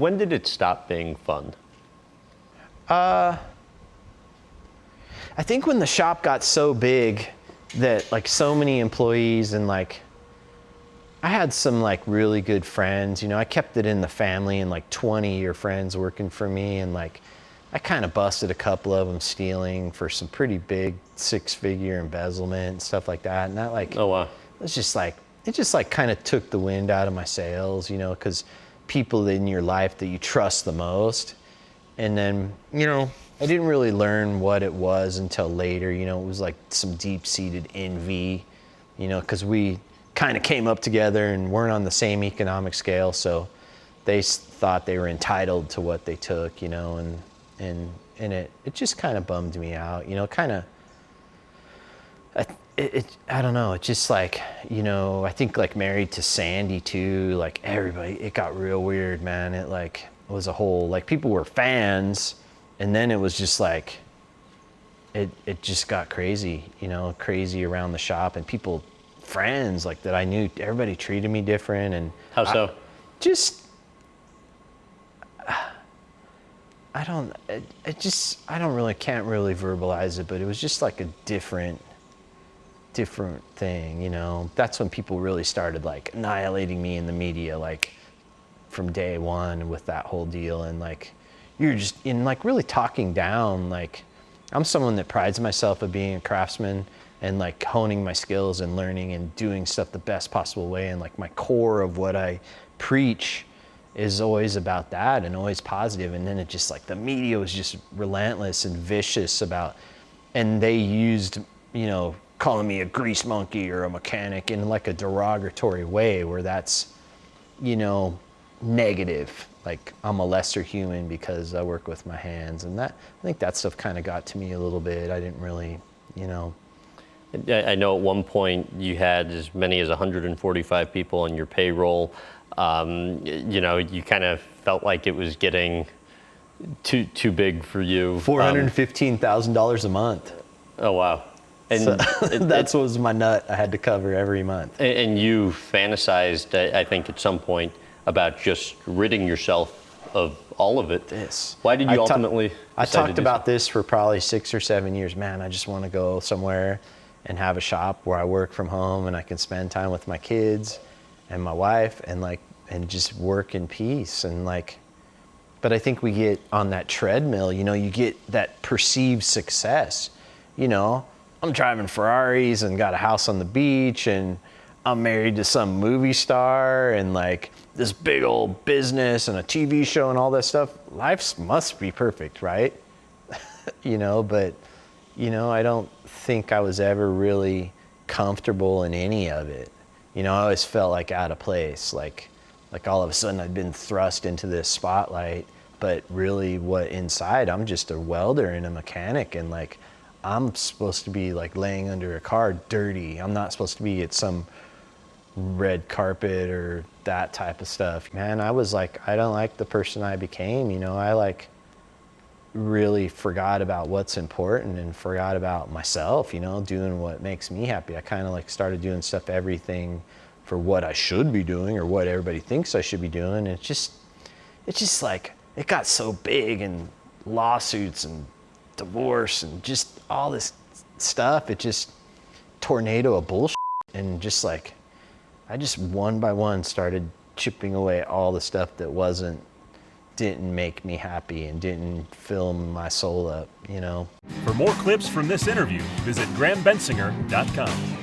when did it stop being fun? I think when the shop got so big that like so many employees and like I had some like really good friends, you know, I kept it in the family and like 20-year friends working for me, and like I kind of busted a couple of them stealing for some pretty big 6-figure embezzlement and stuff like that. And that like, Oh, wow. it just like kind of took the wind out of my sails, you know, because people in your life that you trust the most. And then, you know, I didn't really learn what it was until later, you know, it was like some deep-seated envy, you know, because we kind of came up together and weren't on the same economic scale, so they thought they were entitled to what they took, you know, and it just kind of bummed me out, you know, kind of, I don't know, it's just like, you know, I think like Married to Sandy too, like everybody, it got real weird, man. It like was a whole, like people were fans, and then it was just like, it just got crazy, you know, crazy around the shop, and people, friends like that I knew, everybody treated me different. And How so? I can't really verbalize it, but it was just like a different thing, you know. That's when people really started like annihilating me in the media, like from day one with that whole deal. And like you're just in like really talking down, like I'm someone that prides myself of being a craftsman and like honing my skills and learning and doing stuff the best possible way. And like my core of what I preach is always about that and always positive. And then it just like the media was just relentless and vicious about, and they used, you know, calling me a grease monkey or a mechanic in like a derogatory way where that's, you know, negative. Like I'm a lesser human because I work with my hands. And that, I think that stuff kind of got to me a little bit. I didn't really, you know. I know at one point you had as many as 145 people on your payroll. You know, you kind of felt like it was getting too big for you. $415,000 a month. Oh, wow. And so, that was my nut I had to cover every month. And you fantasized, I think, at some point about just ridding yourself of all of it. Why did you ultimately I talked about this for probably 6 or 7 years. Man, I just want to go somewhere and have a shop where I work from home and I can spend time with my kids and my wife and like, and just work in peace. And like, but I think we get on that treadmill, you know, you get that perceived success, you know, I'm driving Ferraris and got a house on the beach and I'm married to some movie star and like this big old business and a TV show and all that stuff. Life must be perfect, right? You know, but you know, I don't think I was ever really comfortable in any of it. You know, I always felt like out of place, like all of a sudden I'd been thrust into this spotlight, but really what inside, I'm just a welder and a mechanic, and like I'm supposed to be like laying under a car dirty. I'm not supposed to be at some red carpet or that type of stuff. Man, I was like, I don't like the person I became, you know. I like really forgot about what's important and forgot about myself, you know, doing what makes me happy. I kind of like started doing stuff, everything for what I should be doing or what everybody thinks I should be doing. And it's just like, it got so big, and lawsuits and divorce and just all this stuff. It just tornado of bullshit. And just like, I just one by one started chipping away at all the stuff that didn't make me happy and didn't fill my soul up, you know. For more clips from this interview, visit GrahamBensinger.com.